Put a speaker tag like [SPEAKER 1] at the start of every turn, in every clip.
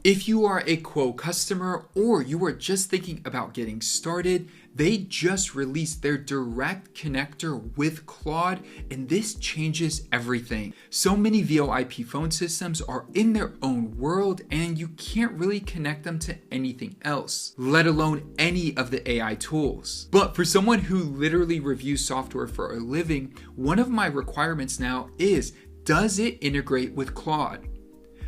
[SPEAKER 1] If you are a Quo customer or you are just thinking about getting started, they just released their direct connector with Claude, and this changes everything. So many VoIP phone systems are in their own world and you can't really connect them to anything else, let alone any of the AI tools. But for someone who literally reviews software for a living, one of my requirements now is, does it integrate with Claude?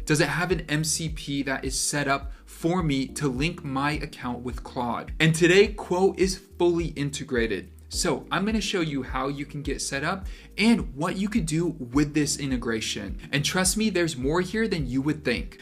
[SPEAKER 1] Does it have an MCP that is set up for me to link my account with Claude? And today, Quo is fully integrated. So I'm going to show you how you can get set up and what you could do with this integration. And trust me, there's more here than you would think.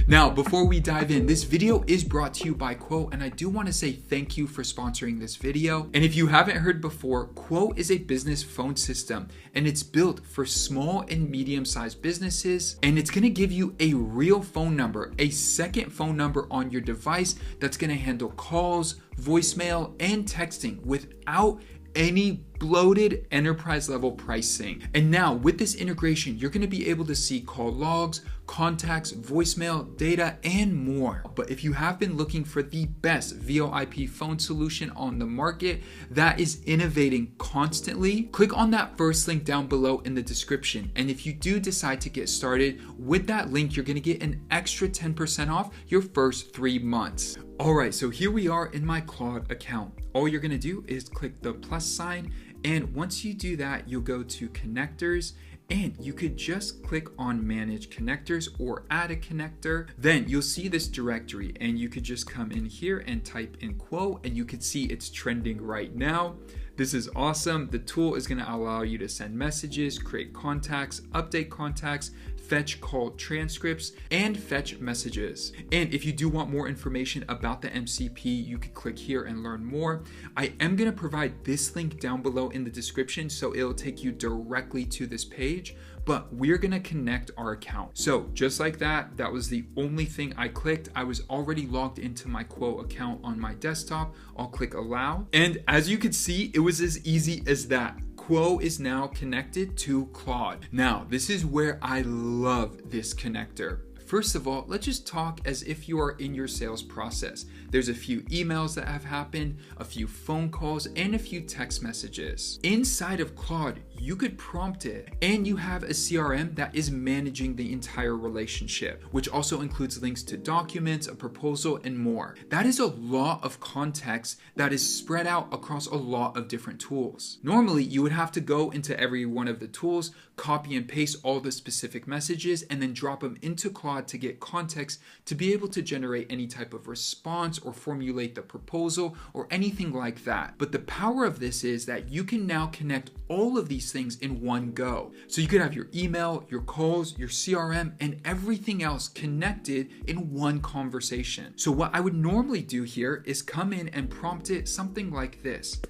[SPEAKER 1] Now, before we dive in, this video is brought to you by Quo, and I do want to say thank you for sponsoring this video. And if you haven't heard before, Quo is a business phone system, and it's built for small and medium-sized businesses, and it's going to give you a real phone number, a second phone number on your device that's going to handle calls, voicemail, and texting without any bloated enterprise level pricing. And now with this integration, you're going to be able to see call logs, contacts, voicemail, data, and more. But if you have been looking for the best VoIP phone solution on the market that is innovating constantly, click on that first link down below in the description. And if you do decide to get started with that link, you're going to get an extra 10% off your first 3 months. All right, so here we are in my Claude account. All you're going to do is click the plus sign, and once you do that, you'll go to connectors, and you could just click on manage connectors or add a connector. Then you'll see this directory, and you could just come in here and type in Quo, and you can see it's trending right now. This is awesome. The tool is going to allow you to send messages, create contacts, update contacts, fetch call transcripts, and fetch messages. And if you do want more information about the MCP, you can click here and learn more. I am going to provide this link down below in the description, so it'll take you directly to this page, but we're going to connect our account. So just like that, that was the only thing I clicked. I was already logged into my Quo account on my desktop. I'll click allow. And as you can see, it was as easy as that. Quo is now connected to Claude. Now, this is where I love this connector. First of all, let's just talk as if you are in your sales process. There's a few emails that have happened, a few phone calls, and a few text messages. Inside of Claude, you could prompt it, and you have a CRM that is managing the entire relationship, which also includes links to documents, a proposal, and more. That is a lot of context that is spread out across a lot of different tools. Normally, you would have to go into every one of the tools, copy and paste all the specific messages, and then drop them into Claude to get context to be able to generate any type of response or formulate the proposal or anything like that. But the power of this is that you can now connect all of these things in one go. So you could have your email, your calls, your CRM, and everything else connected in one conversation. So what I would normally do here is come in and prompt it something like this.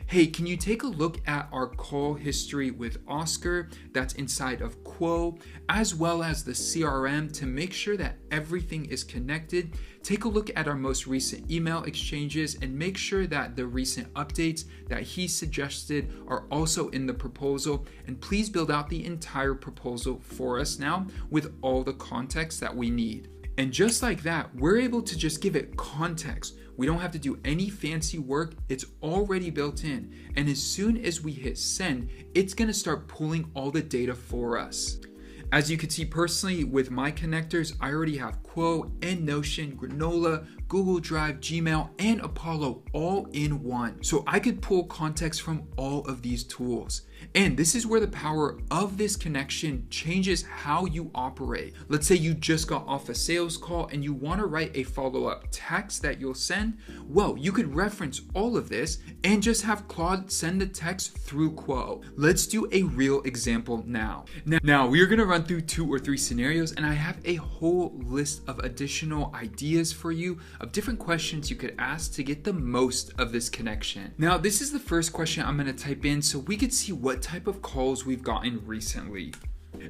[SPEAKER 1] Hey, can you take a look at our call history with Oscar that's inside of Quo, as well as the CRM to make sure that everything is connected? Take a look at our most recent email exchanges and make sure that the recent updates that he suggested are also in the proposal. And please build out the entire proposal for us now with all the context that we need. And just like that, we're able to just give it context. We don't have to do any fancy work. It's already built in. And as soon as we hit send, it's going to start pulling all the data for us. As you can see personally with my connectors, I already have Quo, Notion, Granola, Google Drive, Gmail, and Apollo all in one. So I could pull context from all of these tools. And this is where the power of this connection changes how you operate. Let's say you just got off a sales call and you want to write a follow-up text that you'll send. Well, you could reference all of this and just have Claude send the text through Quo. Let's do a real example now. Now we're going to run through 2 or 3 scenarios, and I have a whole list of additional ideas for you of different questions you could ask to get the most of this connection. Now, this is the first question I'm going to type in so we could see what type of calls we've gotten recently.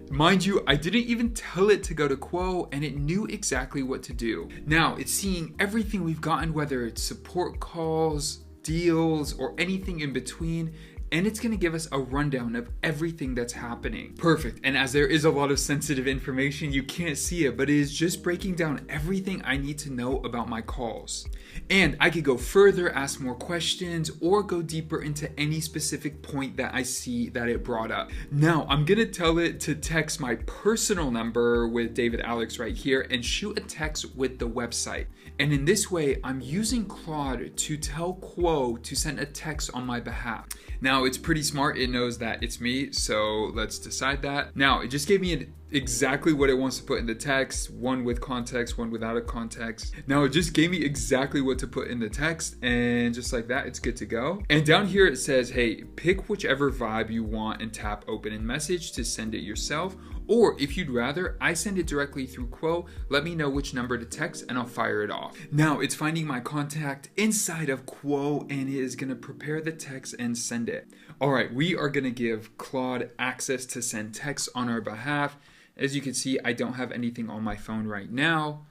[SPEAKER 1] Mind you, I didn't even tell it to go to Quo, and it knew exactly what to do. Now, it's seeing everything we've gotten, whether it's support calls, deals, or anything in between, and it's going to give us a rundown of everything that's happening. Perfect. And as there is a lot of sensitive information, you can't see it, but it is just breaking down everything I need to know about my calls. And I could go further, ask more questions, or go deeper into any specific point that I see that it brought up. Now, I'm going to tell it to text my personal number with David Alex right here and shoot a text with the website. And in this way, I'm using Claude to tell Quo to send a text on my behalf. Now, it's pretty smart. It knows that it's me, so let's decide that. Now, it just gave me exactly what it wants to put in the text, one with context, one without a context. Now, it just gave me exactly what to put in the text, and just like that, it's good to go. And down here, it says, hey, pick whichever vibe you want and tap open in message to send it yourself. Or if you'd rather, I send it directly through Quo. Let me know which number to text and I'll fire it off. Now it's finding my contact inside of Quo and it is gonna prepare the text and send it. All right, we are gonna give Claude access to send text on our behalf. As you can see, I don't have anything on my phone right now.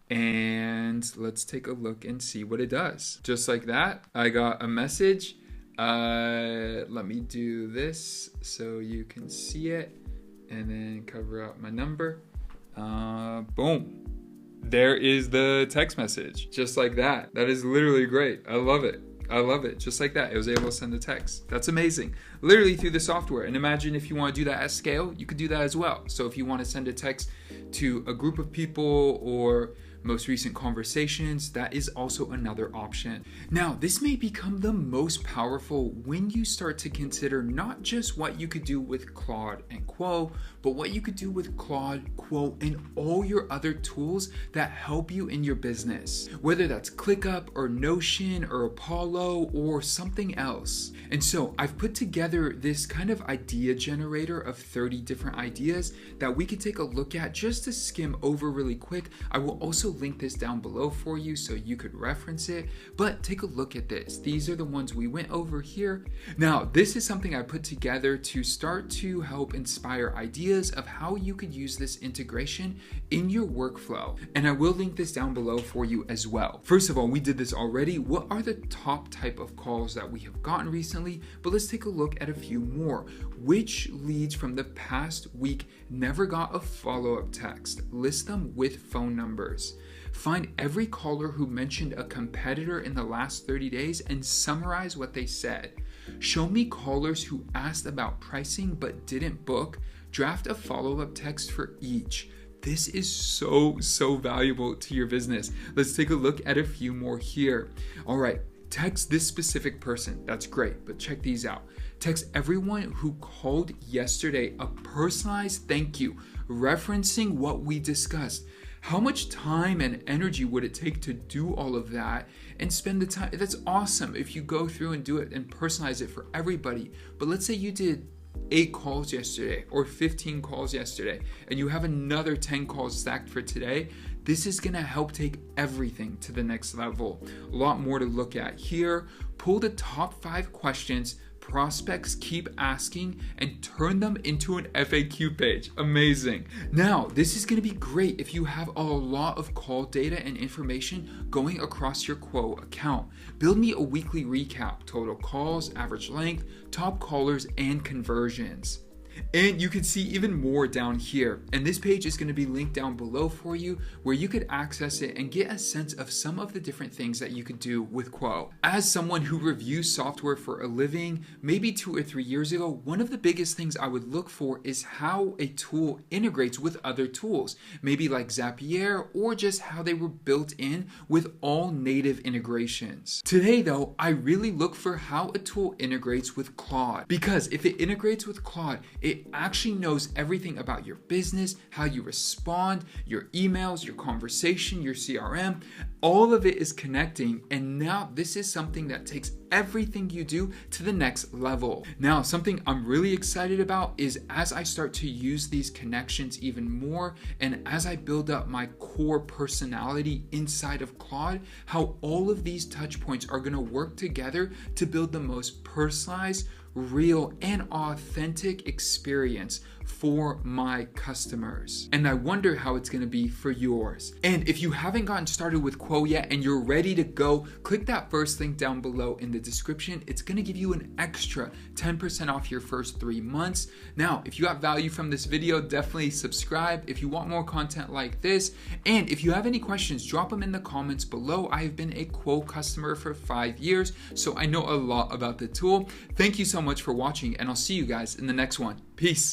[SPEAKER 1] And let's take a look and see what it does. Just like that, I got a message. Let me do this so you can see it. And then cover up my number. Boom. There is the text message. Just like that. That is literally great. I love it. I love it. Just like that. It was able to send a text. That's amazing. Literally through the software. And imagine if you want to do that at scale, you could do that as well. So if you want to send a text to a group of people or most recent conversations, that is also another option. Now, this may become the most powerful when you start to consider not just what you could do with Claude and Quo, but what you could do with Claude, Quo, and all your other tools that help you in your business, whether that's ClickUp or Notion or Apollo or something else. And so I've put together this kind of idea generator of 30 different ideas that we could take a look at just to skim over really quick. I will also link this down below for you so you could reference it, but take a look at this. These are the ones we went over here. Now, this is something I put together to start to help inspire ideas of how you could use this integration in your workflow. And I will link this down below for you as well. First of all, we did this already. What are the top type of calls that we have gotten recently? But let's take a look at a few more. Which leads from the past week never got a follow-up text? List them with phone numbers. Find every caller who mentioned a competitor in the last 30 days and summarize what they said. Show me callers who asked about pricing but didn't book. Draft a follow-up text for each. This is so valuable to your business. Let's take a look at a few more here. All right, text this specific person. That's great, but check these out. Text everyone who called yesterday a personalized thank you, referencing what we discussed. How much time and energy would it take to do all of that and spend the time? That's awesome if you go through and do it and personalize it for everybody. But let's say you did 8 calls yesterday or 15 calls yesterday and you have another 10 calls stacked for today. This is going to help take everything to the next level. A lot more to look at here. Pull the top 5 questions prospects keep asking and turn them into an FAQ page. Amazing. Now, this is going to be great if you have a lot of call data and information going across your Quo account. Build me a weekly recap, total calls, average length, top callers, and conversions. And you can see even more down here. And this page is going to be linked down below for you where you could access it and get a sense of some of the different things that you could do with Quo. As someone who reviews software for a living, maybe 2 or 3 years ago, one of the biggest things I would look for is how a tool integrates with other tools, maybe like Zapier, or just how they were built in with all native integrations. Today though, I really look for how a tool integrates with Claude, because if it integrates with Claude, it actually knows everything about your business, how you respond, your emails, your conversation, your CRM. All of it is connecting, and now this is something that takes everything you do to the next level. Now, something I'm really excited about is as I start to use these connections even more, and as I build up my core personality inside of Claude, how all of these touch points are going to work together to build the most personalized, real, and authentic experience for my customers. And I wonder how it's gonna be for yours. And if you haven't gotten started with Quo yet and you're ready to go, click that first link down below in the description. It's gonna give you an extra 10% off your first 3 months. Now, if you got value from this video, definitely subscribe if you want more content like this. And if you have any questions, drop them in the comments below. I have been a Quo customer for 5 years, so I know a lot about the tool. Thank you so much for watching, and I'll see you guys in the next one. Peace.